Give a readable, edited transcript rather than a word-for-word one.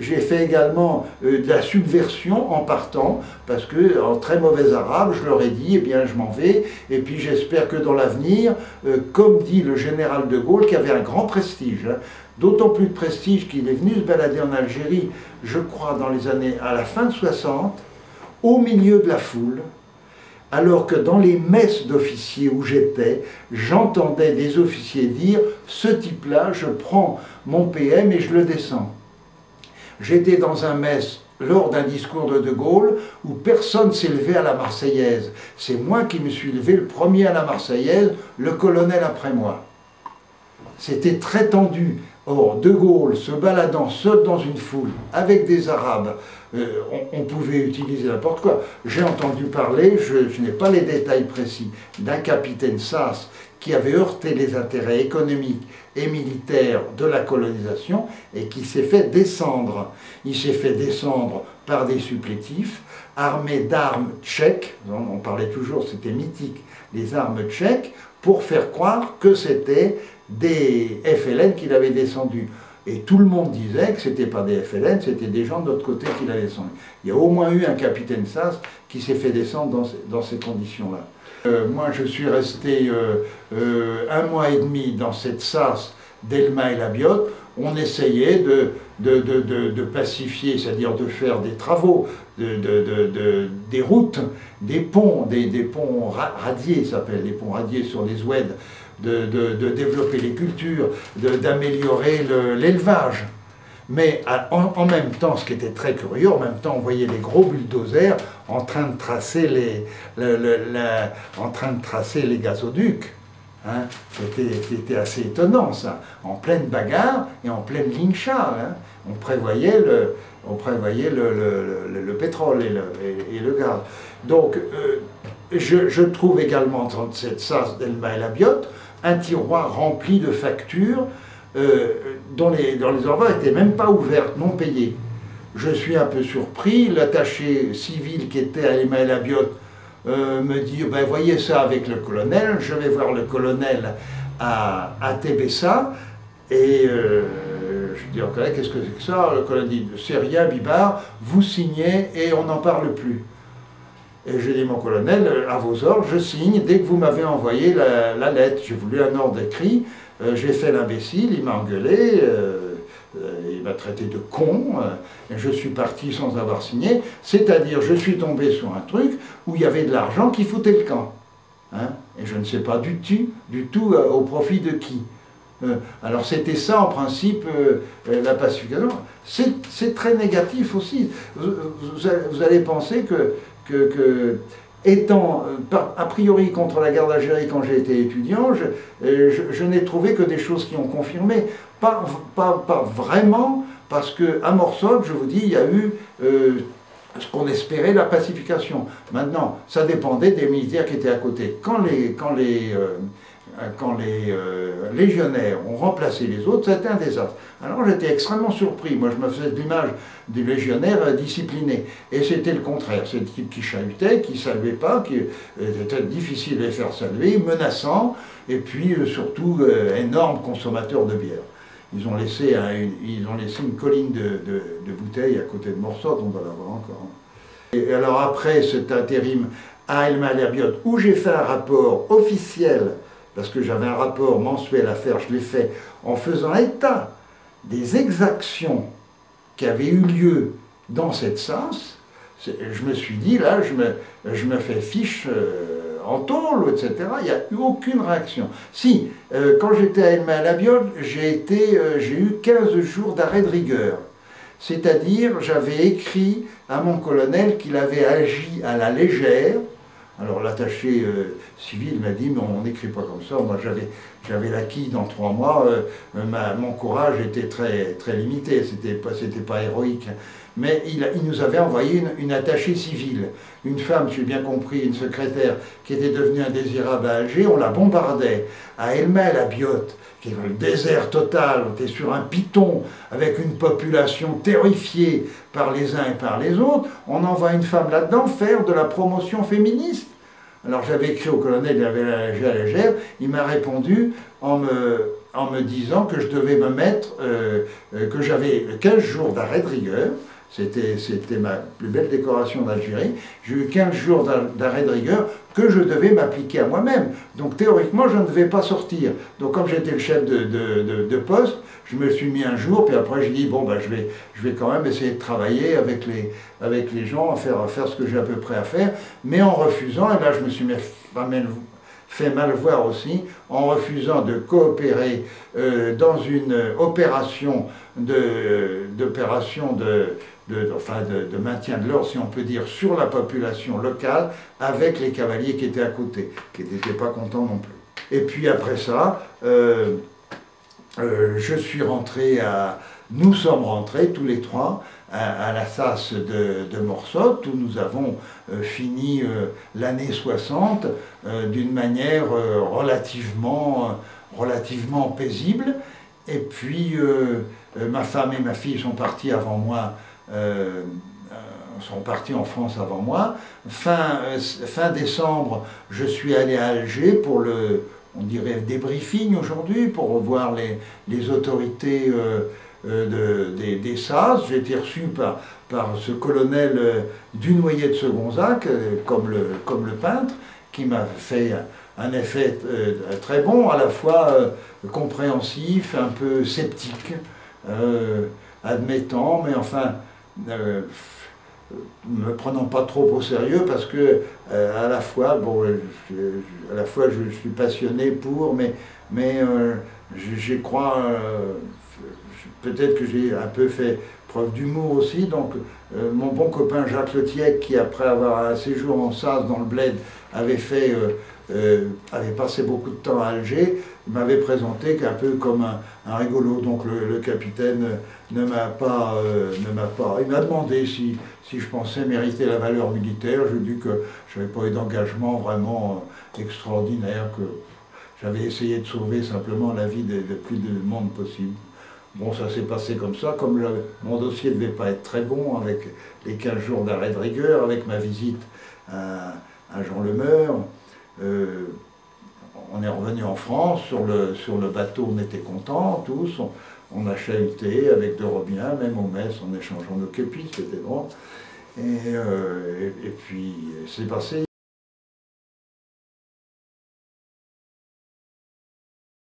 J'ai fait également de la subversion en partant, parce que en très mauvais arabe, je leur ai dit, eh bien je m'en vais, et puis j'espère que dans l'avenir, comme dit le général de Gaulle, qui avait un grand prestige, hein, d'autant plus de prestige qu'il est venu se balader en Algérie, je crois dans les années, à la fin de 60, au milieu de la foule, alors que dans les messes d'officiers où j'étais, j'entendais des officiers dire « ce type-là, je prends mon PM et je le descends ». J'étais dans un mess lors d'un discours de Gaulle où personne ne s'est levé à la Marseillaise. C'est moi qui me suis levé le premier à la Marseillaise, le colonel après moi. C'était très tendu. Or, De Gaulle se baladant seul dans une foule avec des Arabes, on pouvait utiliser n'importe quoi. J'ai entendu parler, je n'ai pas les détails précis, d'un capitaine Sass qui avait heurté les intérêts économiques et militaires de la colonisation et qui s'est fait descendre. Il s'est fait descendre par des supplétifs, armés d'armes tchèques, on parlait toujours, c'était mythique, les armes tchèques, pour faire croire que c'était des FLN qu'il avait descendus. Et tout le monde disait que ce n'était pas des FLN, c'était des gens de l'autre côté qui l'avaient descendu. Il y a au moins eu un capitaine Sass qui s'est fait descendre dans ces conditions-là. Moi, je suis resté 1 mois et demi dans cette Sass d'Elma El Abiod. On essayait de pacifier, c'est-à-dire de faire des travaux, des routes, des ponts, des ponts radiés, ça s'appelle, des ponts radiés sur les oueds, de développer les cultures, d'améliorer l'élevage. Mais en même temps, ce qui était très curieux, en même temps, on voyait les gros bulldozers en train de tracer les gazoducs. Hein. C'était assez étonnant, ça. En pleine bagarre et en pleine ligne char. Hein. On prévoyait le pétrole et le gaz. Donc, je trouve également dans cette Sass d'Elma El Abiod un tiroir rempli de factures dont les enveloppes n'étaient même pas ouvertes, non payées. Je suis un peu surpris, l'attaché civil qui était à Elma El Abiod me dit ben, « voyez ça avec le colonel », je vais voir le colonel à Tébessa, et je dis « qu'est-ce que c'est que ça ?» Le colonel dit « c'est rien, Bibard, vous signez et on n'en parle plus ». Et je dis « mon colonel, à vos ordres, je signe dès que vous m'avez envoyé la lettre ». J'ai voulu un ordre écrit, j'ai fait l'imbécile, il m'a engueulé, il m'a traité de con, et je suis parti sans avoir signé, c'est-à-dire je suis tombé sur un truc où il y avait de l'argent qui foutait le camp. Hein, et je ne sais pas du tout au profit de qui. Alors c'était ça en principe la pacification. C'est très négatif aussi. Vous allez penser que étant a priori contre la guerre d'Algérie quand j'ai été étudiant, je n'ai trouvé que des choses qui ont confirmé. Pas vraiment, parce qu'à Morsotte, je vous dis, il y a eu ce qu'on espérait, la pacification. Maintenant, ça dépendait des militaires qui étaient à côté. Quand les légionnaires ont remplacé les autres, c'était un désastre. Alors j'étais extrêmement surpris. Moi, je me faisais de l'image du légionnaire discipliné. Et c'était le contraire. C'est le type qui chahutait, qui ne saluait pas, qui était difficile de les faire saluer, menaçant, et puis surtout énorme consommateur de bière. Ils ont laissé une colline de bouteilles à côté de Morsotte, on doit l'avoir encore. Et alors après cet intérim à Elma El Abiod, où j'ai fait un rapport officiel, parce que j'avais un rapport mensuel à faire, je l'ai fait en faisant état des exactions qui avaient eu lieu dans cette Sass, je me suis dit, là, je me fais fiche en tôle, etc. Il n'y a eu aucune réaction. Si, quand j'étais à Elma El Abiod, j'ai eu 15 jours d'arrêt de rigueur. C'est-à-dire, j'avais écrit à mon colonel qu'il avait agi à la légère. Alors l'attaché civil m'a dit, mais on n'écrit pas comme ça. Moi, j'avais l'acquis dans 3 mois. Mon courage était très limité. C'était pas héroïque. Mais il nous avait envoyé une attachée civile. Une femme, j'ai bien compris, une secrétaire qui était devenue indésirable à Alger. On la bombardait. À Elma El Abiod, qui est dans le désert total, on était sur un piton avec une population terrifiée par les uns et par les autres. On envoie une femme là-dedans faire de la promotion féministe. Alors j'avais écrit au colonel, il avait réagi à la légère, il m'a répondu en me en me disant que je devais me mettre, que j'avais 15 jours d'arrêt de rigueur. C'était ma plus belle décoration d'Algérie. J'ai eu 15 jours d'arrêt de rigueur que je devais m'appliquer à moi-même. Donc théoriquement, je ne devais pas sortir. Donc comme j'étais le chef de poste, je me suis mis un jour, puis après j'ai dit, bon, ben, je vais quand même essayer de travailler avec les gens, à faire ce que j'ai à peu près à faire, mais en refusant, et là je me suis fait mal voir aussi, en refusant de coopérer dans une opération de maintien de l'ordre, si on peut dire, sur la population locale, avec les cavaliers qui étaient à côté, qui n'étaient pas contents non plus. Et puis après ça, je suis rentré nous sommes rentrés tous les trois à la SAS de Morsotte, où nous avons fini l'année 60 d'une manière relativement paisible. Et puis ma femme et ma fille sont parties avant moi, sont partis en France avant moi. Fin décembre, je suis allé à Alger pour on dirait débriefing aujourd'hui, pour revoir les autorités des SAS. J'ai été reçu par ce colonel Dunoyer de Segonzac, comme le peintre, qui m'a fait un effet très bon, à la fois compréhensif, un peu sceptique, admettant, mais enfin me prenant pas trop au sérieux, parce que à la fois je suis passionné mais je crois peut-être que j'ai un peu fait preuve d'humour aussi. Donc mon bon copain Jacques Le Tiec, qui après avoir un séjour en SAS dans le Bled avait passé beaucoup de temps à Alger, m'avait présenté qu'un peu comme un rigolo. Donc le capitaine il m'a demandé si je pensais mériter la valeur militaire. J'ai dit que je n'avais pas eu d'engagement vraiment extraordinaire, que j'avais essayé de sauver simplement la vie de plus de monde possible. Bon, ça s'est passé comme ça, comme mon dossier ne devait pas être très bon, avec les 15 jours d'arrêt de rigueur, avec ma visite à Jean Lemeur. On est revenu en France, sur le bateau on était contents tous, on a chahuté avec de Robien, même au mess, en échangeant nos képis, c'était drôle. Et puis c'est passé.